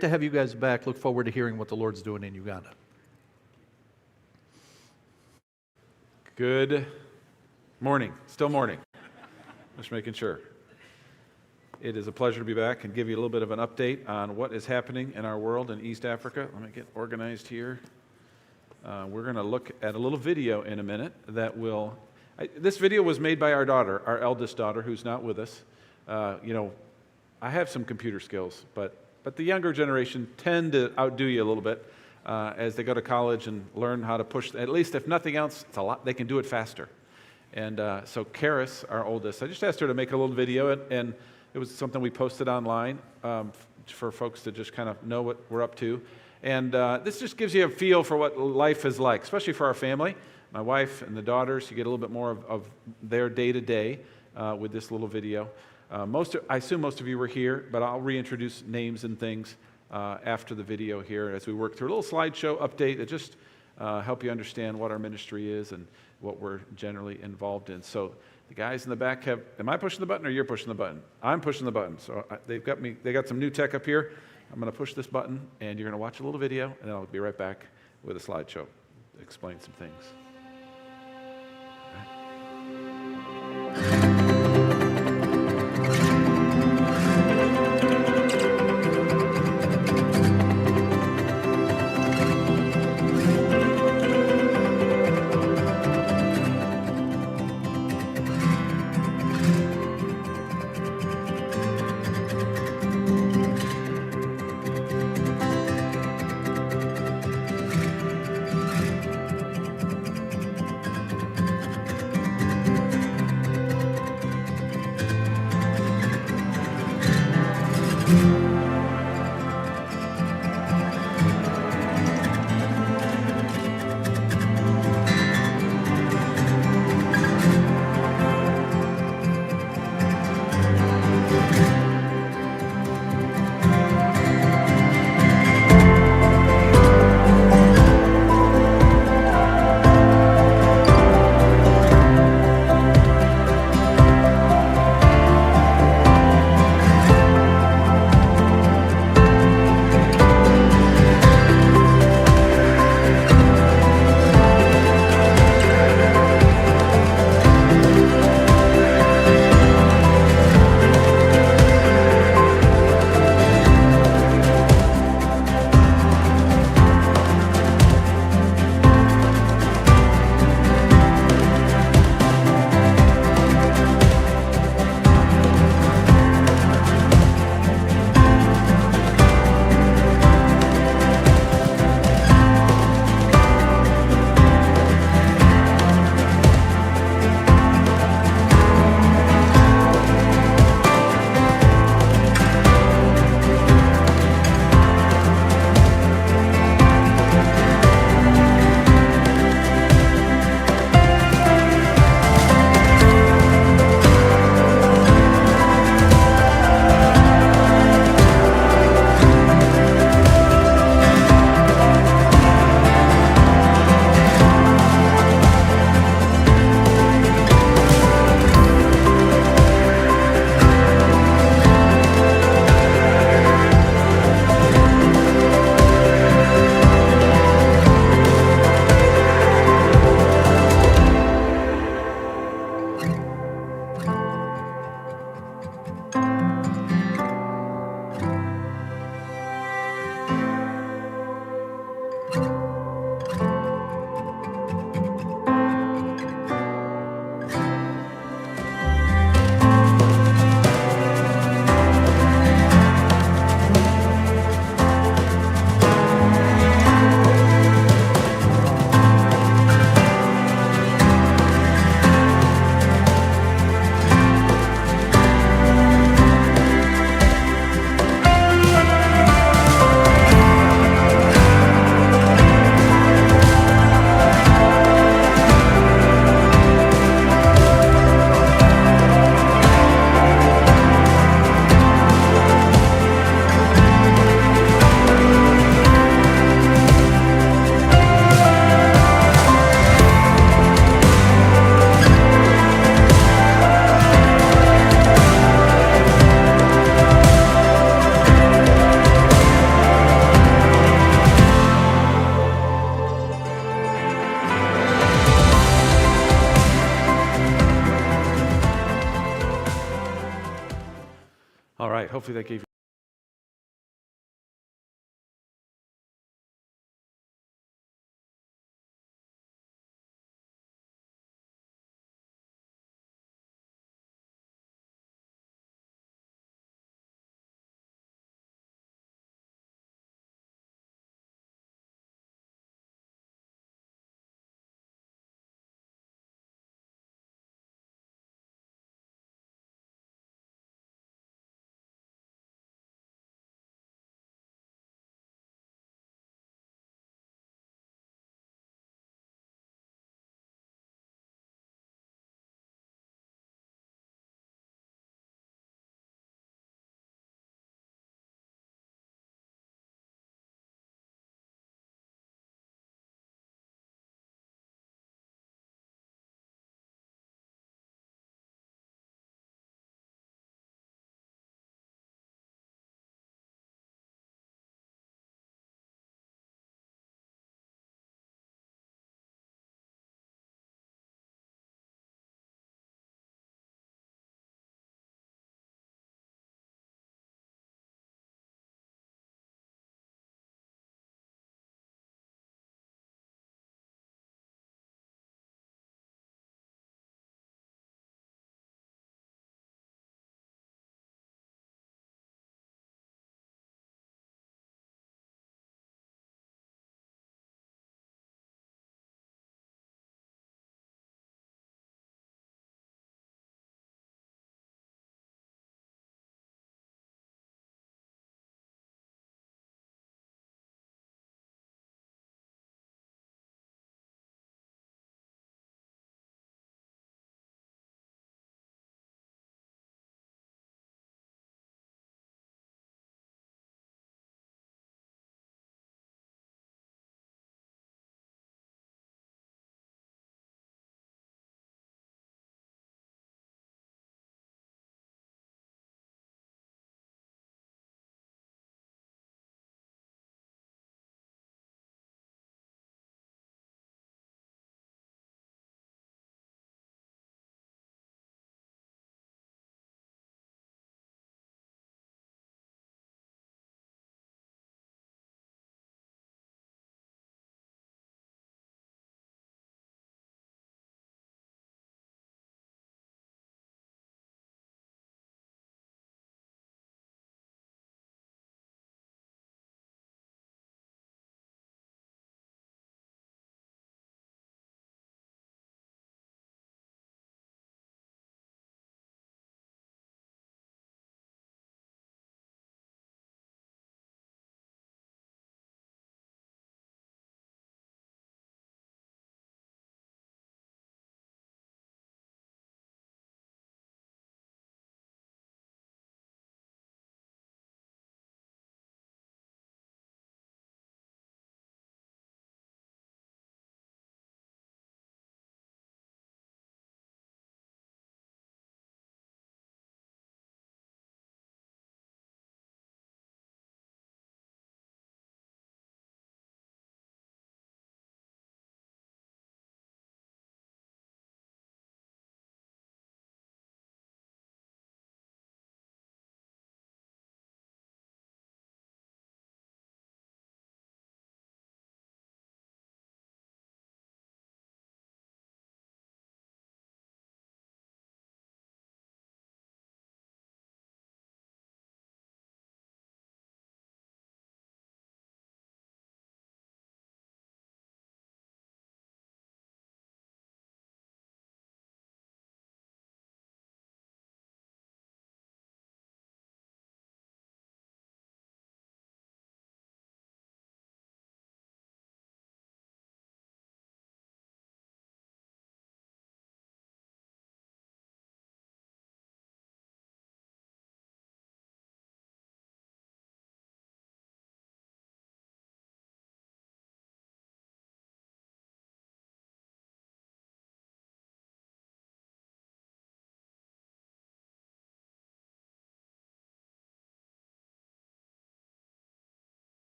To have you guys back. Look forward to hearing what the Lord's doing in Uganda. Good morning. Still morning. Just making sure. It is a pleasure to be back and give you a little bit of an update on what is happening in our world in East Africa. Let me get organized here. We're going to look at a little video in a minute that will... this video was made by our daughter, our eldest daughter, who's not with us. I have some computer skills, but the younger generation tend to outdo you a little bit as they go to college and learn how to push, at least if nothing else, it's a lot, they can do it faster. And so Karis, our oldest, I just asked her to make a little video, and it was something we posted online for folks to just kind of know what we're up to. And this just gives you a feel for what life is like, especially for our family. My wife and the daughters, you get a little bit more of their day-to-day with this little video. I assume most of you were here, but I'll reintroduce names and things after the video here as we work through a little slideshow update that just help you understand what our ministry is and what we're generally involved in. So the guys in the back am I pushing the button or you're pushing the button? I'm pushing the button. So they got some new tech up here. I'm going to push this button and you're going to watch a little video and then I'll be right back with a slideshow to explain some things. hopefully that gave you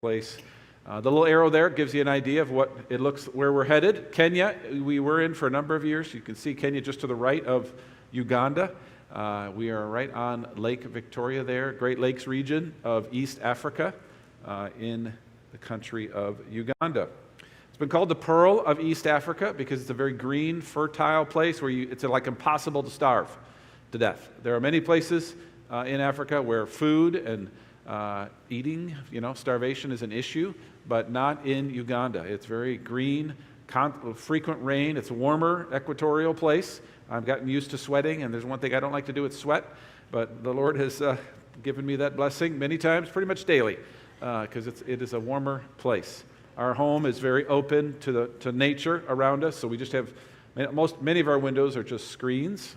place. The little arrow there gives you an idea of what it looks, where we're headed. Kenya, we were in for a number of years. You can see Kenya just to the right of Uganda. We are right on Lake Victoria there, Great Lakes region of East Africa, in the country of Uganda. It's been called the Pearl of East Africa because it's a very green, fertile place where it's like impossible to starve to death. There are many places in Africa where food and eating, starvation is an issue, but not in Uganda. It's very green, frequent rain. It's a warmer equatorial place. I've gotten used to sweating, and there's one thing I don't like to do, it's sweat, but the Lord has given me that blessing many times, pretty much daily, because it is a warmer place. Our home is very open to nature around us, so we just have, many of our windows are just screens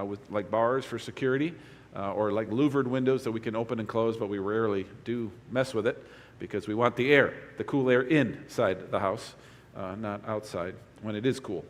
with like bars for security, or like louvered windows that we can open and close, but we rarely do mess with it because we want the air, the cool air inside the house, not outside when it is cool.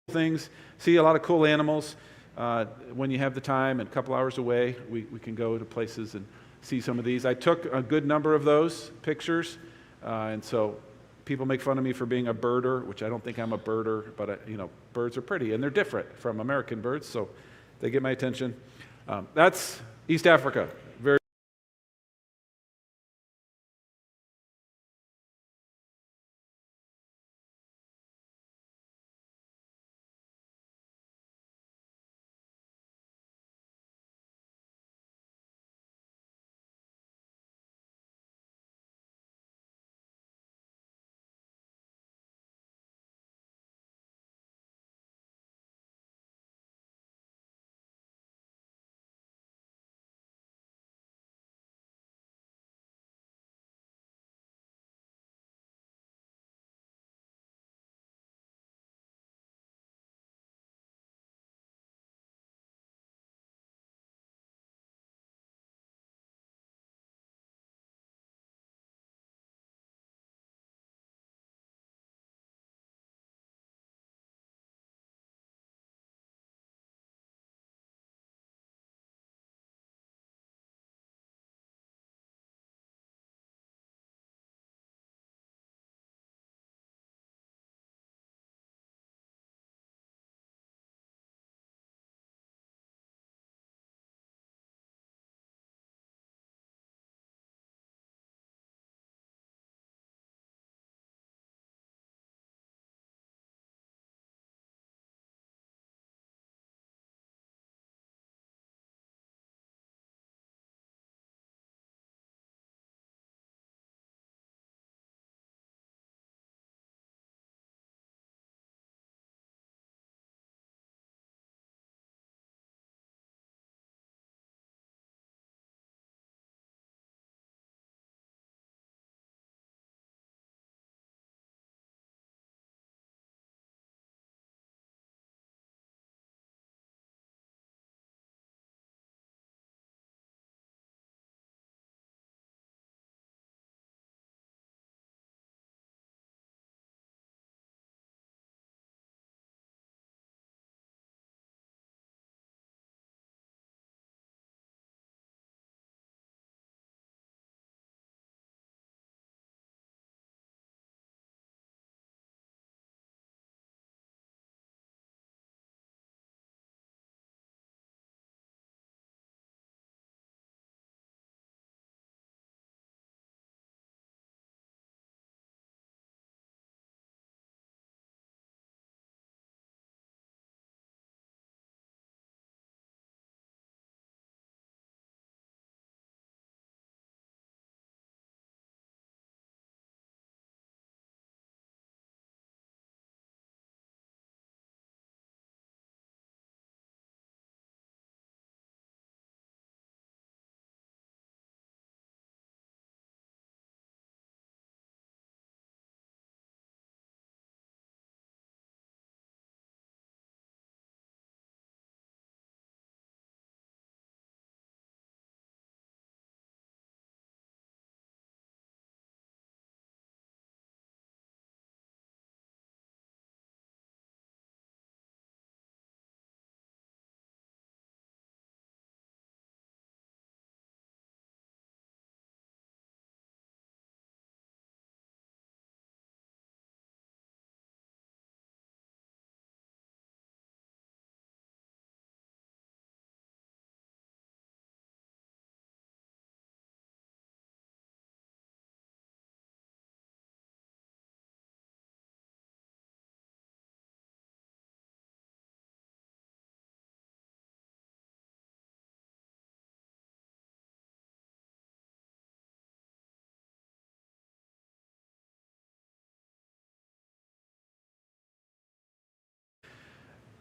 Things, see a lot of cool animals. When you have the time and a couple hours away, we can go to places and see some of these. I took a good number of those pictures, and so people make fun of me for being a birder, which I don't think I'm a birder, but birds are pretty, and they're different from American birds, so they get my attention. That's East Africa. Very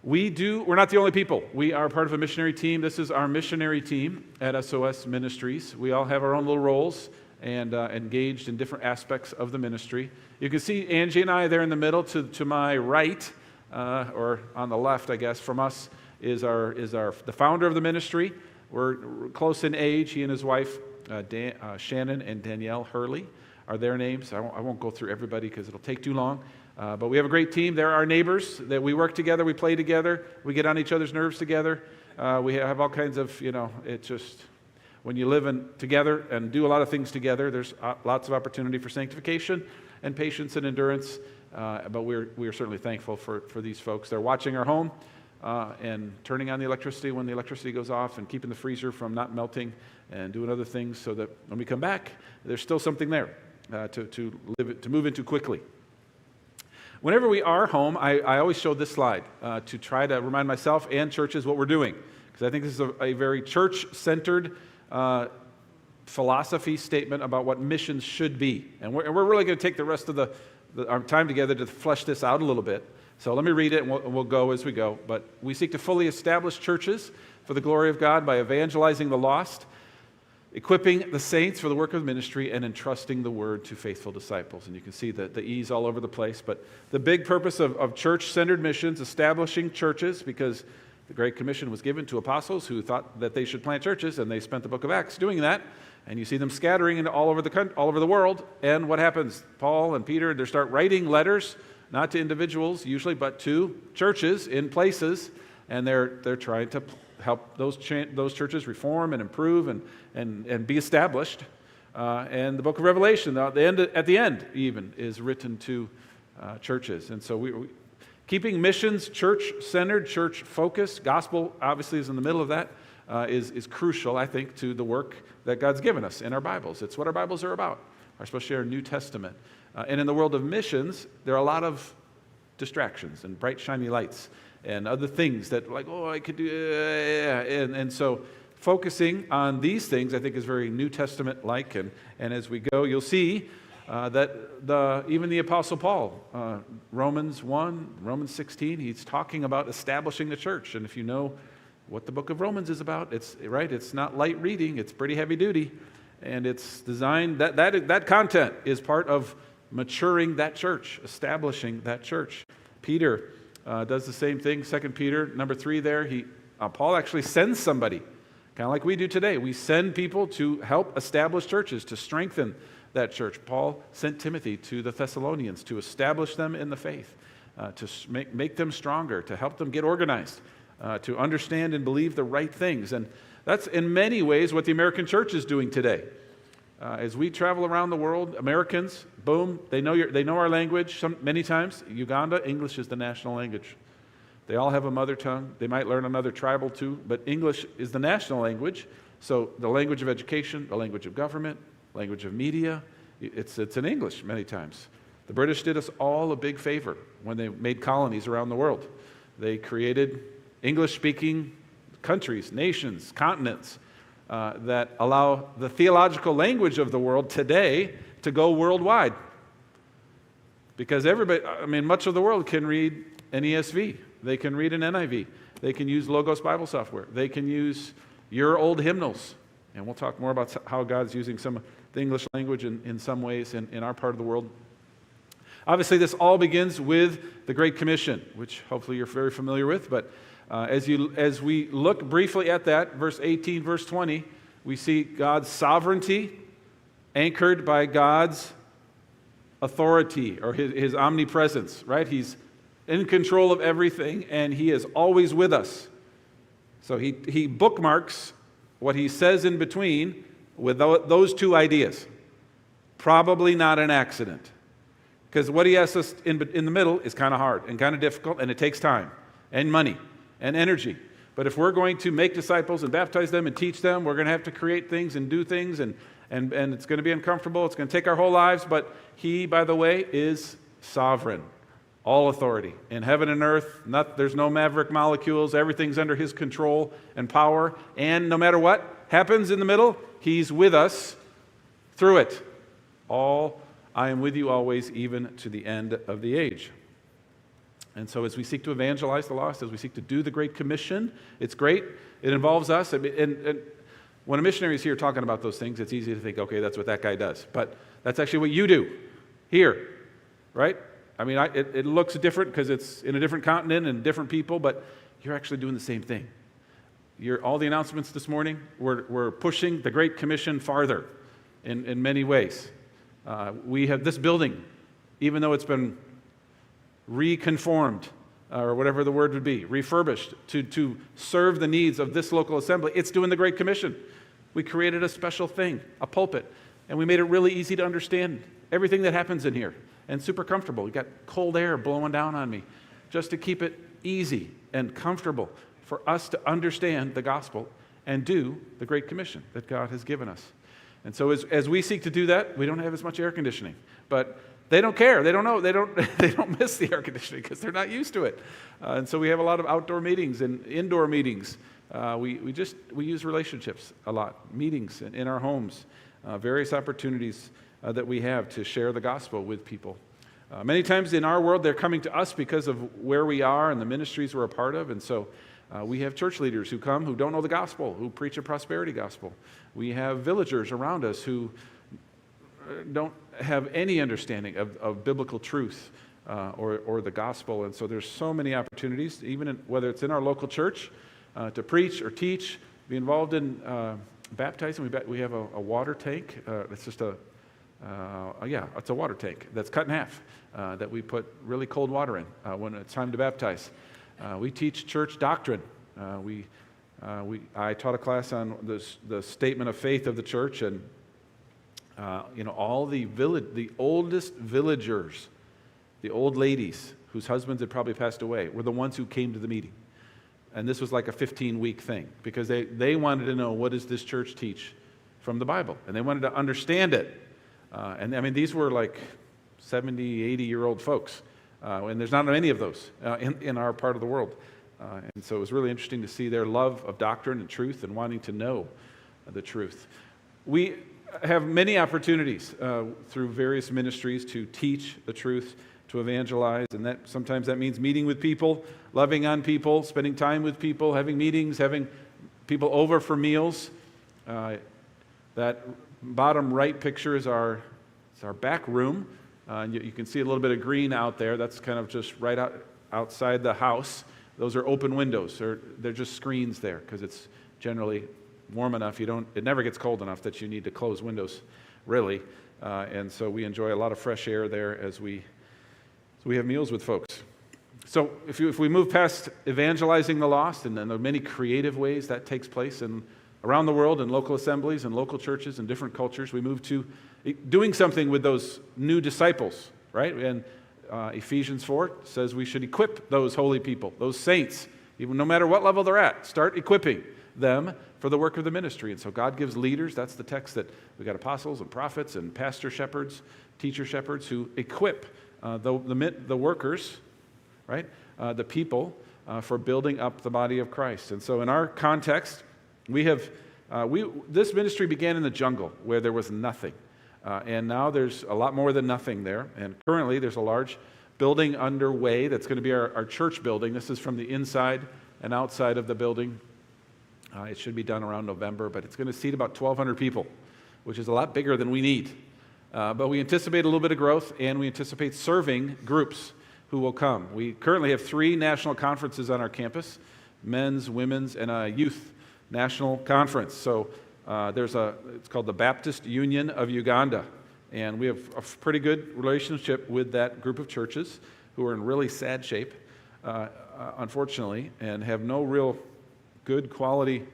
We're not the only people. We are part of a missionary team. This is our missionary team at SOS Ministries. We all have our own little roles and engaged in different aspects of the ministry. You can see Angie and I there in the middle. To my right, or on the left, I guess, from us is the founder of the ministry. We're close in age. He and his wife, Shannon and Danielle Hurley, are their names. I won't go through everybody because it'll take too long. But we have a great team. They're our neighbors that we work together, we play together, we get on each other's nerves together. We have all kinds of, it's just, when you live together and do a lot of things together, there's lots of opportunity for sanctification and patience and endurance. But we're certainly thankful for these folks. They're watching our home and turning on the electricity when the electricity goes off and keeping the freezer from not melting and doing other things so that when we come back, there's still something there to move into quickly. Whenever we are home, I always show this slide to try to remind myself and churches what we're doing, because I think this is a very church-centered philosophy statement about what missions should be. And we're really going to take the rest of our time together to flesh this out a little bit. So let me read it, and we'll go as we go. But we seek to fully establish churches for the glory of God by evangelizing the lost, equipping the saints for the work of ministry, and entrusting the word to faithful disciples. And you can see the E's all over the place. But the big purpose of church-centered missions, establishing churches, because the Great Commission was given to apostles who thought that they should plant churches, and they spent the book of Acts doing that. And you see them scattering all over the world. And what happens? Paul and Peter, they start writing letters, not to individuals usually, but to churches in places. And they're trying to help those churches reform and improve and be established. And the book of Revelation, at the end even, is written to churches. And so we keeping missions church-centered, church-focused, gospel obviously is in the middle of that, is crucial, I think, to the work that God's given us in our Bibles. It's what our Bibles are about, especially our New Testament. And in the world of missions, there are a lot of distractions and bright, shiny lights and other things that I could do, and so focusing on these things, I think, is very New Testament-like, and as we go, you'll see that even the Apostle Paul, Romans 1, Romans 16, he's talking about establishing the church, and if you know what the book of Romans is about, it's not light reading, it's pretty heavy duty, and it's designed, that content is part of maturing that church, establishing that church. Peter does the same thing. 2 Peter, number 3 there, Paul actually sends somebody, kind of like we do today. We send people to help establish churches, to strengthen that church. Paul sent Timothy to the Thessalonians to establish them in the faith, to make them stronger, to help them get organized, to understand and believe the right things. And that's in many ways what the American church is doing today. As we travel around the world, Americans, boom, they know our language. Many times, Uganda, English is the national language. They all have a mother tongue. They might learn another tribal too, but English is the national language. So the language of education, the language of government, language of media, it's in English many times. The British did us all a big favor when they made colonies around the world. They created English-speaking countries, nations, continents, that allow the theological language of the world today to go worldwide. Because much of the world can read an ESV. They can read an NIV. They can use Logos Bible software. They can use your old hymnals. And we'll talk more about how God's using some of the English language in some ways in our part of the world. Obviously, this all begins with the Great Commission, which hopefully you're very familiar with, but as we look briefly at that, verse 18, verse 20, we see God's sovereignty anchored by God's authority or his omnipresence, right? He's in control of everything, and he is always with us. So he bookmarks what he says in between with those two ideas. Probably not an accident, because what he asks us in the middle is kind of hard and kind of difficult, and it takes time and money and energy. But if we're going to make disciples and baptize them and teach them, we're going to have to create things and do things, and it's going to be uncomfortable. It's going to take our whole lives, but he, by the way, is sovereign. All authority in heaven and earth. There's no maverick molecules. Everything's under his control and power. And no matter what happens in the middle, he's with us through it. I am with you always, even to the end of the age. And so as we seek to evangelize the lost, as we seek to do the Great Commission, it's great. It involves us. And when a missionary is here talking about those things, it's easy to think, okay, that's what that guy does. But that's actually what you do here, right? I mean, it looks different because it's in a different continent and different people, but you're actually doing the same thing. All the announcements this morning, we're pushing the Great Commission farther in many ways. We have this building, even though it's been reconformed, or whatever the word would be, refurbished to serve the needs of this local assembly, it's doing the Great Commission. We created a special thing, a pulpit, and we made it really easy to understand everything that happens in here, and super comfortable. We got cold air blowing down on me, just to keep it easy and comfortable for us to understand the gospel and do the Great Commission that God has given us. And so as we seek to do that, we don't have as much air conditioning, but they don't care. They don't know. They don't miss the air conditioning because they're not used to it. And so we have a lot of outdoor meetings and indoor meetings. We use relationships a lot, meetings in our homes, various opportunities that we have to share the gospel with people. Many times in our world, they're coming to us because of where we are and the ministries we're a part of. And so we have church leaders who come who don't know the gospel, who preach a prosperity gospel. We have villagers around us who don't have any understanding of biblical truth or the gospel. And so there's so many opportunities, even whether it's in our local church, to preach or teach, be involved in baptizing. We have a water tank. It's just it's a water tank that's cut in half that we put really cold water in when it's time to baptize. We teach church doctrine. I taught a class on the statement of faith of the church, and all the oldest villagers, the old ladies whose husbands had probably passed away, were the ones who came to the meeting. And this was like a 15-week thing because they wanted to know, what does this church teach from the Bible? And they wanted to understand it. And I mean, these were like 70, 80-year-old folks. And there's not many of those in our part of the world. And so it was really interesting to see their love of doctrine and truth and wanting to know the truth. We have many opportunities through various ministries to teach the truth, to evangelize, and sometimes that means meeting with people, loving on people, spending time with people, having meetings, having people over for meals. That bottom right picture is our back room. You can see a little bit of green out there. That's kind of just right outside the house. Those are open windows. They're just screens there because it's generally warm enough. It never gets cold enough that you need to close windows, really. And so we enjoy a lot of fresh air there as we have meals with folks. So if we move past evangelizing the lost and then the many creative ways that takes place around the world in local assemblies and local churches and different cultures, we move to doing something with those new disciples, right? And Ephesians 4 says we should equip those holy people, those saints, even no matter what level they're at, start equipping them for the work of the ministry. And so God gives leaders. That's the text that we got apostles and prophets and pastor shepherds, teacher shepherds who equip the workers, right? The people for building up the body of Christ. And so in our context, this ministry began in the jungle where there was nothing. And now there's a lot more than nothing there. And currently there's a large building underway that's going to be our church building. This is from the inside and outside of the building. It should be done around November, but it's going to seat about 1,200 people, which is a lot bigger than we need. But we anticipate a little bit of growth, and we anticipate serving groups who will come. We currently have 3 national conferences on our campus, men's, women's, and a youth national conference. So it's called the Baptist Union of Uganda, and we have a pretty good relationship with that group of churches who are in really sad shape, unfortunately, and have no real good quality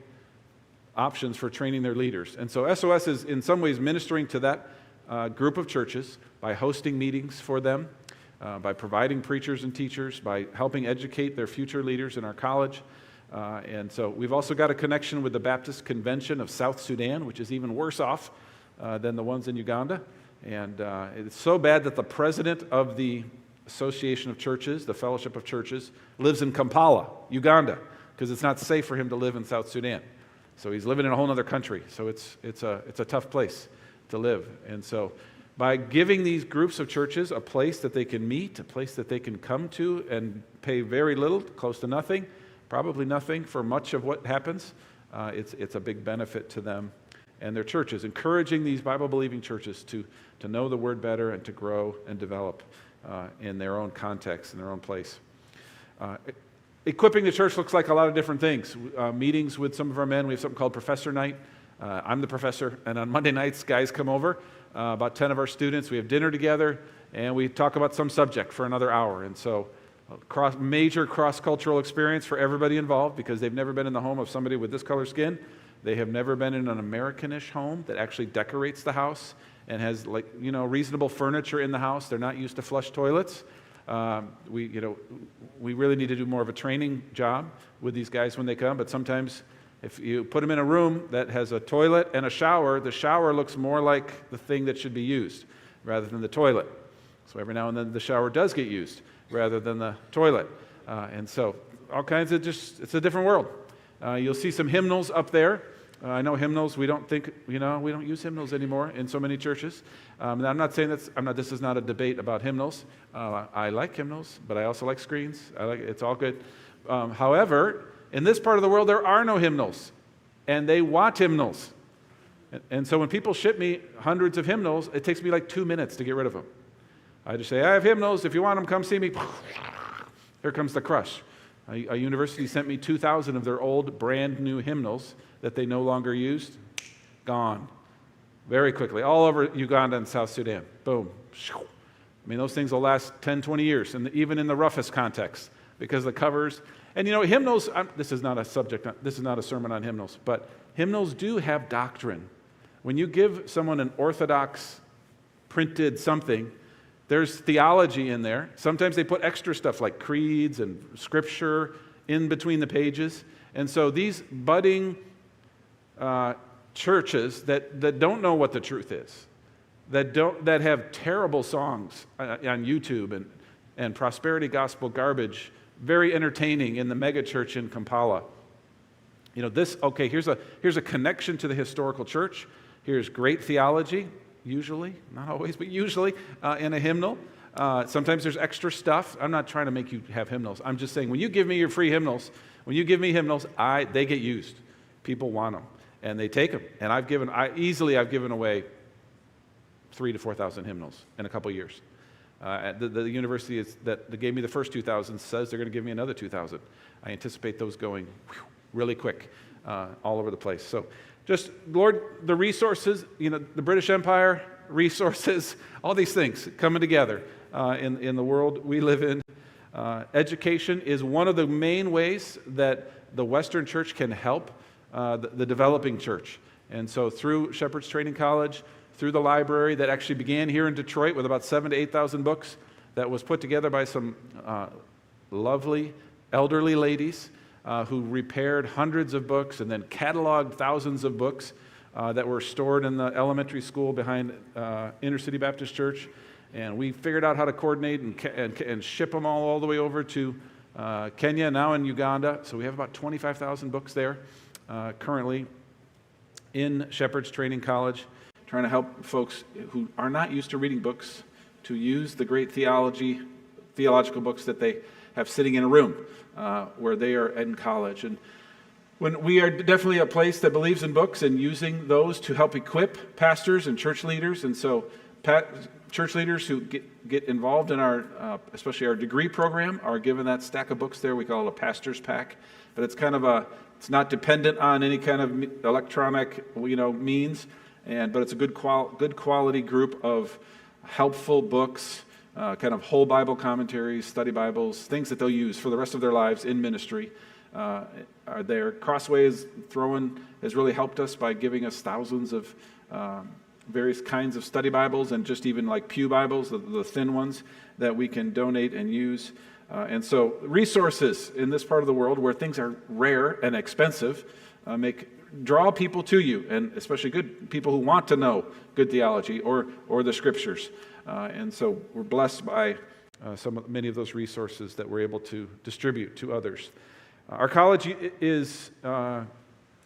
options for training their leaders. And so SOS is in some ways ministering to that group of churches by hosting meetings for them, by providing preachers and teachers, by helping educate their future leaders in our college. And so we've also got a connection with the Baptist Convention of South Sudan, which is even worse off than the ones in Uganda. And it's so bad that the president of the Association of Churches, the Fellowship of Churches, lives in Kampala, Uganda, because it's not safe for him to live in South Sudan. So he's living in a whole other country. So it's a tough place to live. And so by giving these groups of churches a place that they can meet, a place that they can come to and pay very little, close to nothing, probably nothing for much of what happens. It's a big benefit to them and their churches, encouraging these Bible-believing churches to know the Word better and to grow and develop in their own context, in their own place. Equipping the church looks like a lot of different things. Meetings with some of our men. We have something called Professor Night. I'm the professor, and on Monday nights, guys come over, about 10 of our students. We have dinner together, and we talk about some subject for another hour. And so, major cross-cultural experience for everybody involved, because they've never been in the home of somebody with this color skin. They have never been in an Americanish home that actually decorates the house and has, reasonable furniture in the house. They're not used to flush toilets. We really need to do more of a training job with these guys when they come, but sometimes if you put them in a room that has a toilet and a shower, the shower looks more like the thing that should be used rather than the toilet. So every now and then the shower does get used rather than the toilet. And so all kinds of it's a different world. You'll see some hymnals up there. I know hymnals, we don't use hymnals anymore in so many churches. I'm not saying this is not a debate about hymnals. I like hymnals, but I also like screens. It's all good. However, in this part of the world, there are no hymnals, and they want hymnals. And so when people ship me hundreds of hymnals, it takes me like 2 minutes to get rid of them. I just say, I have hymnals. If you want them, come see me. Here comes the crush. A university sent me 2,000 of their old, brand new hymnals that they no longer used. Gone. Very quickly. All over Uganda and South Sudan. Boom. I mean, those things will last 10, 20 years, and even in the roughest context, because the covers. And hymnals, this is not a subject, this is not a sermon on hymnals, but hymnals do have doctrine. When you give someone an orthodox printed something, there's theology in there. Sometimes they put extra stuff like creeds and scripture in between the pages. And so these budding churches that don't know what the truth is, that have terrible songs on YouTube and prosperity gospel garbage, very entertaining in the mega church in Kampala. Here's a connection to the historical church. Here's great theology, usually, not always, but usually in a hymnal. Sometimes there's extra stuff. I'm not trying to make you have hymnals. I'm just saying, when you give me your free hymnals, they get used. People want them, and they take them. And I've given away 3,000 to 4,000 hymnals in a couple years. The university that gave me the first 2,000 says they're going to give me another 2,000. I anticipate those going really quick all over the place. So just, Lord, the resources, the British Empire, resources, all these things coming together in the world we live in. Education is one of the main ways that the Western church can help the developing church. And so through Shepherd's Training College, through the library that actually began here in Detroit with about 7,000 to 8,000 books, that was put together by some lovely elderly ladies who repaired hundreds of books and then cataloged thousands of books that were stored in the elementary school behind Inner City Baptist Church. And we figured out how to coordinate and ship them all the way over to Kenya, now in Uganda. So we have about 25,000 books there currently in Shepherd's Training College, trying to help folks who are not used to reading books to use the great theological books that they have sitting in a room where they are in college. And when we are definitely a place that believes in books and using those to help equip pastors and church leaders. And so church leaders who get involved in especially our degree program, are given that stack of books there. We call it a pastor's pack. But it's it's not dependent on any kind of electronic means. But it's a good quality group of helpful books, kind of whole Bible commentaries, study Bibles, things that they'll use for the rest of their lives in ministry are there. Crossway has really helped us by giving us thousands of various kinds of study Bibles, and just even like pew Bibles, the thin ones that we can donate and use. And so resources in this part of the world where things are rare and expensive draw people to you, and especially good people who want to know good theology or the scriptures. And so we're blessed by many of those resources that we're able to distribute to others. Our college is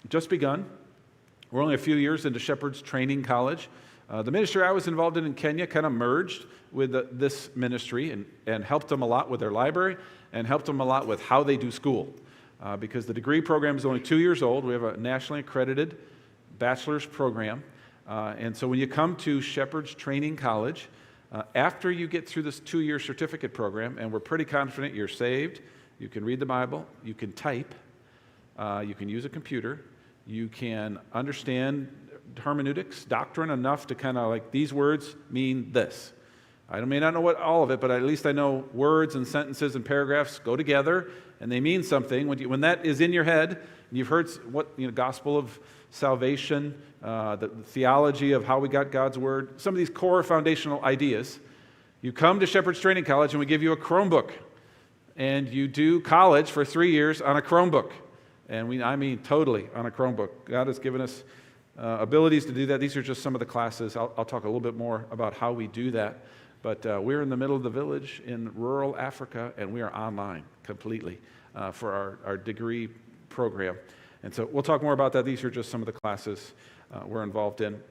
just begun. We're only a few years into Shepherd's Training College. The ministry I was involved in Kenya kind of merged with this ministry and helped them a lot with their library and helped them a lot with how they do school. Because the degree program is only 2 years old. We have a nationally accredited bachelor's program. And so when you come to Shepherd's Training College, after you get through this 2-year certificate program, and we're pretty confident you're saved, you can read the Bible, you can type, you can use a computer, you can understand hermeneutics, doctrine enough to kind of like, these words mean this. I may not know what all of it, but at least I know words and sentences and paragraphs go together, and they mean something. When that is in your head, and you've heard gospel of salvation, the theology of how we got God's word, some of these core foundational ideas, you come to Shepherd's Training College and we give you a Chromebook, and you do college for 3 years on a Chromebook. And I mean totally on a Chromebook. God has given us abilities to do that. These are just some of the classes. I'll talk a little bit more about how we do that. But we're in the middle of the village in rural Africa, and we are online completely for our degree program. And so we'll talk more about that. These are just some of the classes we're involved in.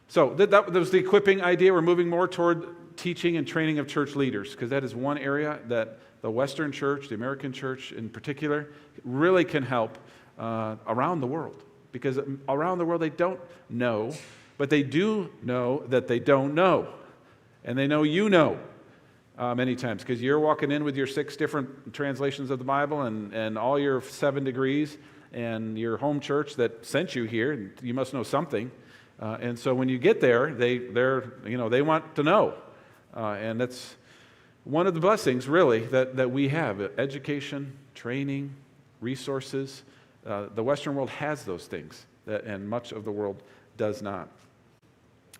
So that was the equipping idea. We're moving more toward teaching and training of church leaders, because that is one area that the Western church, the American church in particular, really can help around the world. Because around the world they don't know, but they do know that they don't know. And they know you know many times, because you're walking in with your 6 different translations of the Bible and all your 7 degrees and your home church that sent you here. You must know something. And so when you get there, they want to know. And that's one of the blessings, really, that we have: education, training, resources. The Western world has those things, and much of the world does not.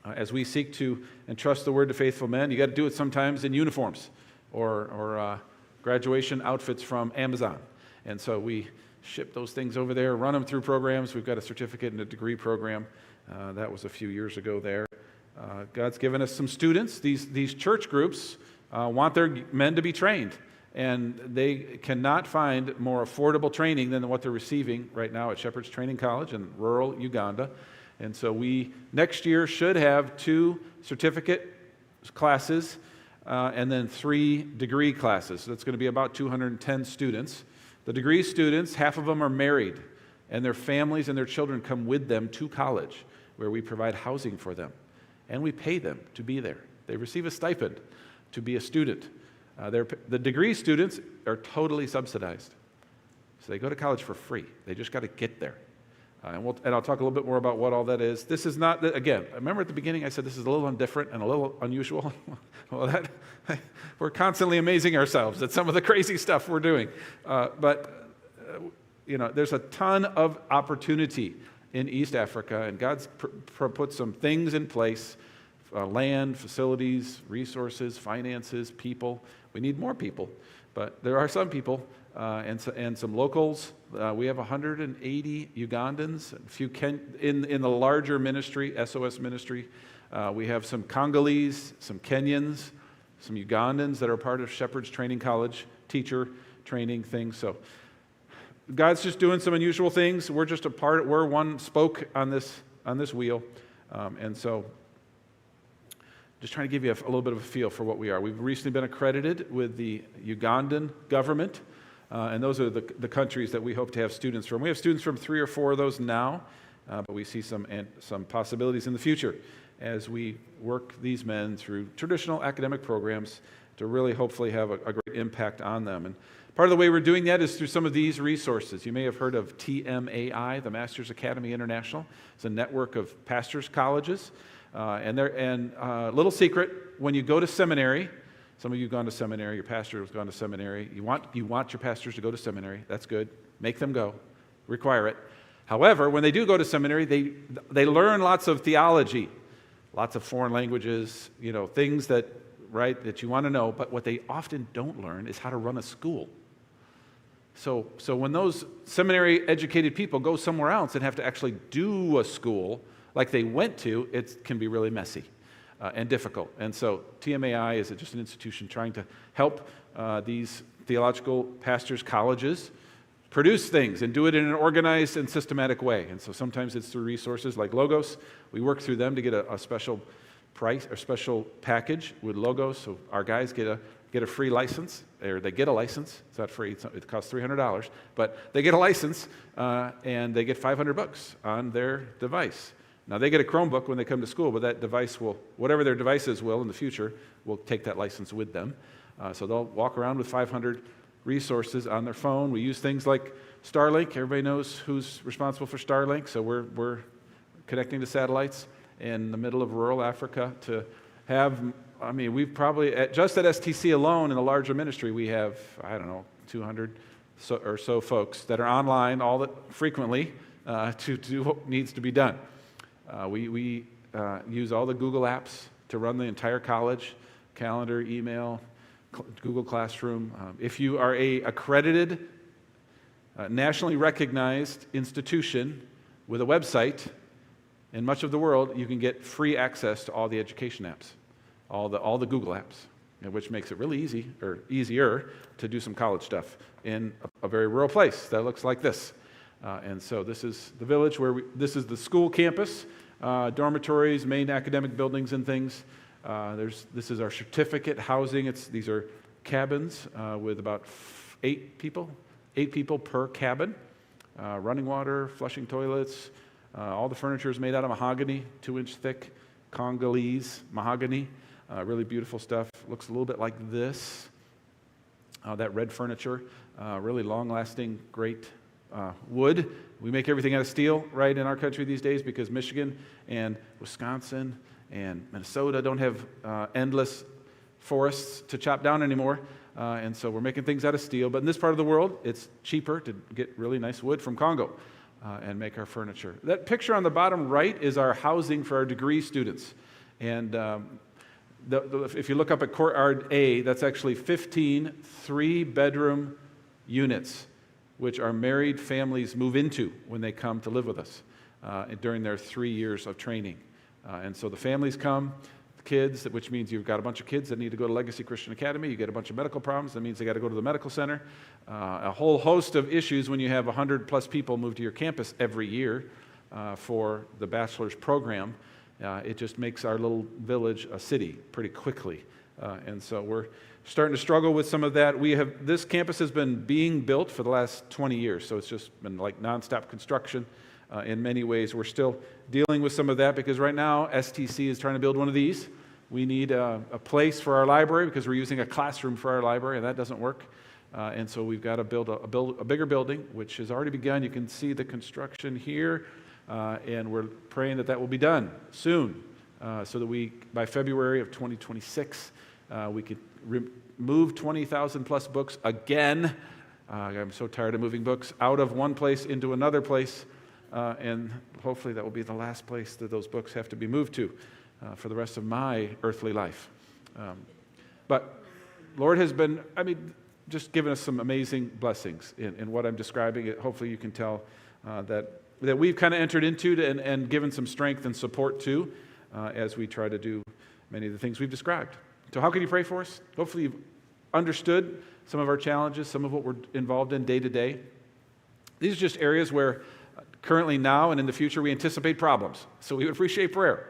As we seek to entrust the word to faithful men, you got to do it sometimes in uniforms or graduation outfits from Amazon. And so we ship those things over there, run them through programs. We've got a certificate and a degree program. That was a few years ago there. God's given us some students. These church groups want their men to be trained, and they cannot find more affordable training than what they're receiving right now at Shepherd's Training College in rural Uganda. And so we, next year, should have 2 certificate classes and then 3 degree classes. So that's going to be about 210 students. The degree students, half of them are married, and their families and their children come with them to college, where we provide housing for them. And we pay them to be there. They receive a stipend to be a student. The degree students are totally subsidized. So they go to college for free. They just got to get there. And I'll talk a little bit more about what all that is. This is not, again, remember at the beginning I said this is a little different and a little unusual? Well, we're constantly amazing ourselves at some of the crazy stuff we're doing. But there's a ton of opportunity in East Africa, and God's put some things in place, land, facilities, resources, finances, people. We need more people, but there are some people and some locals. We have 180 Ugandans, a few in the larger ministry, SOS ministry. We have some Congolese, some Kenyans, some Ugandans that are part of Shepherd's Training College teacher training things. So God's just doing some unusual things. We're just we're one spoke on this wheel. And so just trying to give you a little bit of a feel for what we are. We've recently been accredited with the Ugandan government. And those are the countries that we hope to have students from. We have students from 3 or 4 of those now, but we see some possibilities in the future as we work these men through traditional academic programs to really hopefully have a great impact on them. And part of the way we're doing that is through some of these resources. You may have heard of TMAI, the Masters Academy International. It's a network of pastors' colleges. And little secret, when you go to seminary, some of you have gone to seminary, your pastor has gone to seminary. You want your pastors to go to seminary. That's good. Make them go. Require it. However, when they do go to seminary, they learn lots of theology, lots of foreign languages, things that you want to know. But what they often don't learn is how to run a school. So when those seminary-educated people go somewhere else and have to actually do a school like they went to, it can be really messy. And difficult. And so TMAI is just an institution trying to help these theological pastors' colleges produce things and do it in an organized and systematic way. And so sometimes it's through resources like Logos. We work through them to get a special price or special package with Logos. So our guys get a free license, or they get a license. It's not free, it costs $300, but they get a license and they get 500 books on their device. Now they get a Chromebook when they come to school, but that device will, whatever their devices will in the future, will take that license with them. So they'll walk around with 500 resources on their phone. We use things like Starlink. Everybody knows who's responsible for Starlink. So we're connecting to satellites in the middle of rural Africa to have, I mean, we've probably, just at STC alone in the larger ministry, we have, 200 or so folks that are online frequently to do what needs to be done. We use all the Google apps to run the entire college, calendar, email, Google Classroom. If you are a accredited, nationally recognized institution with a website in much of the world, you can get free access to all the education apps, all the Google apps, which makes it really easy, or easier, to do some college stuff in a very rural place that looks like this. And so this is the village this is the school campus, dormitories, main academic buildings and things. This is our certificate housing. These are cabins with about 8 people per cabin. Running water, flushing toilets. All the furniture is made out of mahogany, 2-inch thick Congolese mahogany. Really beautiful stuff. Looks a little bit like this. That red furniture, really long-lasting, great wood. We make everything out of steel, right, in our country these days because Michigan and Wisconsin and Minnesota don't have endless forests to chop down anymore. And so we're making things out of steel. But in this part of the world, it's cheaper to get really nice wood from Congo and make our furniture. That picture on the bottom right is our housing for our degree students. And if you look up at Courtyard A, that's actually 15 3-bedroom units, which our married families move into when they come to live with us during their 3 years of training. And so the families come, the kids, which means you've got a bunch of kids that need to go to Legacy Christian Academy. You get a bunch of medical problems. That means they got to go to the medical center. A whole host of issues when you have 100+ people move to your campus every year for the bachelor's program. It just makes our little village a city pretty quickly. And so we're starting to struggle with some of that. This campus has been being built for the last 20 years, so it's just been like nonstop construction. In many ways, we're still dealing with some of that because right now STC is trying to build one of these. We need a place for our library because we're using a classroom for our library, and that doesn't work. And so we've got to build a bigger building, which has already begun. You can see the construction here, and we're praying that will be done soon, so that by February of 2026, we could move 20,000 plus books again. I'm so tired of moving books out of one place into another place. And hopefully that will be the last place that those books have to be moved to for the rest of my earthly life. But Lord has been, just given us some amazing blessings in what I'm describing. Hopefully you can tell that we've kind of entered into and given some strength and support to as we try to do many of the things we've described. So how can you pray for us? Hopefully you've understood some of our challenges, some of what we're involved in day to day. These are just areas where currently now and in the future we anticipate problems. So we would appreciate prayer.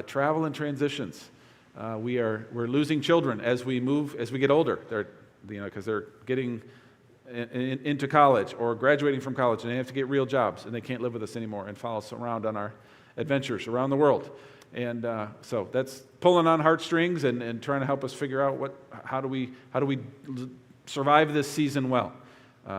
Travel and transitions. We're losing children as we get older. Because they're getting into college or graduating from college and they have to get real jobs and they can't live with us anymore and follow us around on our adventures around the world. And so that's pulling on heartstrings and trying to help us figure out how do we survive this season well.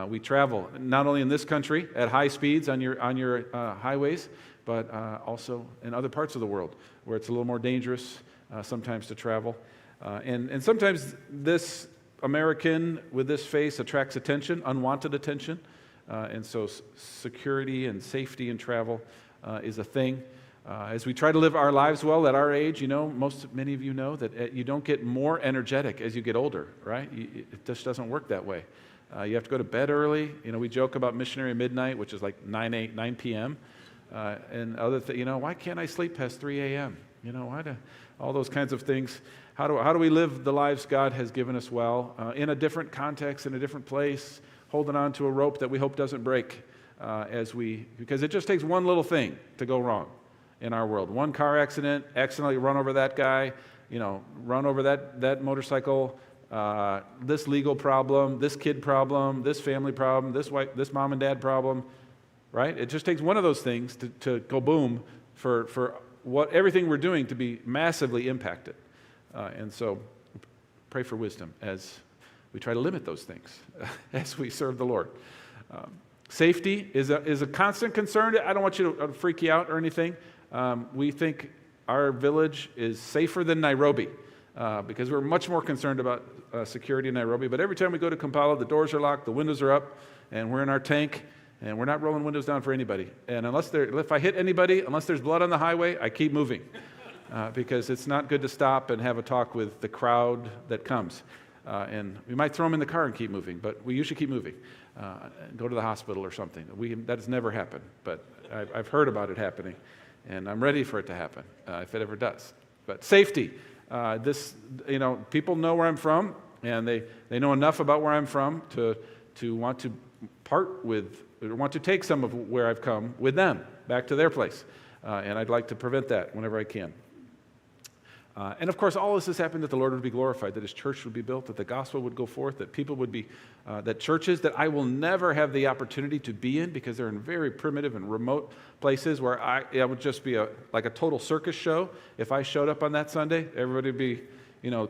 We travel not only in this country at high speeds on your highways, but also in other parts of the world where it's a little more dangerous sometimes to travel. And sometimes this American with this face attracts attention, unwanted attention. And so security and safety in travel is a thing. As we try to live our lives well at our age, many of you know that you don't get more energetic as you get older, right? It just doesn't work that way. You have to go to bed early. We joke about missionary midnight, which is like 9 p.m. And other things. Why can't I sleep past 3 a.m.? All those kinds of things. How do we live the lives God has given us well in a different context, in a different place, holding on to a rope that we hope doesn't break because it just takes one little thing to go wrong in our world. One car accident, accidentally run over that guy, run over that motorcycle, this legal problem, this kid problem, this family problem, this mom and dad problem, right? It just takes one of those things to go boom for everything we're doing to be massively impacted. And so pray for wisdom as we try to limit those things as we serve the Lord. Safety is a constant concern. I don't want you to freak you out or anything. We think our village is safer than Nairobi because we're much more concerned about security in Nairobi. But every time we go to Kampala, the doors are locked, the windows are up, and we're in our tank, and we're not rolling windows down for anybody. And if I hit anybody, unless there's blood on the highway, I keep moving because it's not good to stop and have a talk with the crowd that comes. And we might throw them in the car and keep moving, but we usually keep moving. Go to the hospital or something. That has never happened, but I've heard about it happening, and I'm ready for it to happen if it ever does. But safety, people know where I'm from, and they know enough about where I'm from to want to part with, or want to take some of where I've come with them back to their place, and I'd like to prevent that whenever I can. And of course, all this has happened that the Lord would be glorified, that His church would be built, that the gospel would go forth, that people would be, that churches that I will never have the opportunity to be in because they're in very primitive and remote places where it would just be like a total circus show. If I showed up on that Sunday, everybody would be,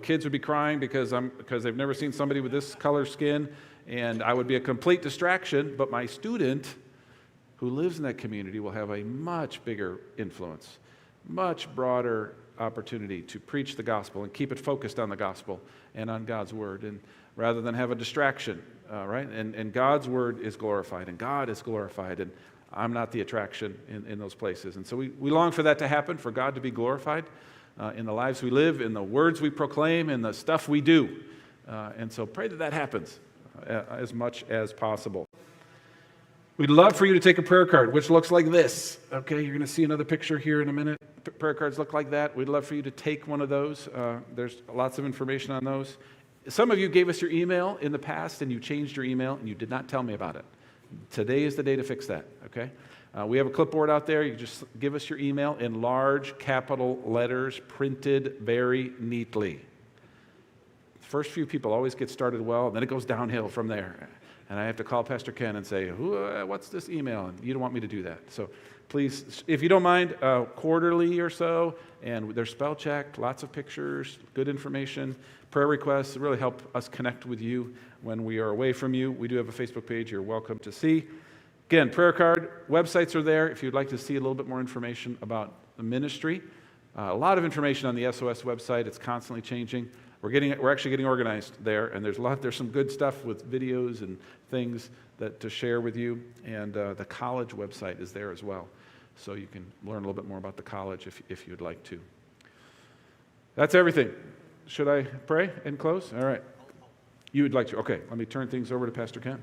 kids would be crying because they've never seen somebody with this color skin, and I would be a complete distraction. But my student who lives in that community will have a much bigger influence, much broader opportunity to preach the gospel and keep it focused on the gospel and on God's word, and rather than have a distraction, right? And God's word is glorified, and God is glorified, and I'm not the attraction in those places. And so we long for that to happen, for God to be glorified in the lives we live, in the words we proclaim, in the stuff we do. And so pray that happens as much as possible. We'd love for you to take a prayer card, which looks like this. Okay, you're going to see another picture here in a minute. Prayer cards look like that. We'd love for you to take one of those. There's lots of information on those. Some of you gave us your email in the past, and you changed your email, and you did not tell me about it. Today is the day to fix that, okay? We have a clipboard out there. You just give us your email in large capital letters, printed very neatly. The first few people always get started well, and then it goes downhill from there. And I have to call Pastor Ken and say, what's this email? And you don't want me to do that. So please, if you don't mind, quarterly or so, and they're spell checked, lots of pictures, good information, prayer requests, really help us connect with you when we are away from you. We do have a Facebook page you're welcome to see. Again, prayer card, websites are there if you'd like to see a little bit more information about the ministry. A lot of information on the SOS website. It's constantly changing. We're actually getting organized there, and there's some good stuff with videos and things to share with you, and the college website is there as well, so you can learn a little bit more about the college if you'd like to. That's everything. Should I pray and close? All right. You would like to? Okay, let me turn things over to Pastor Ken.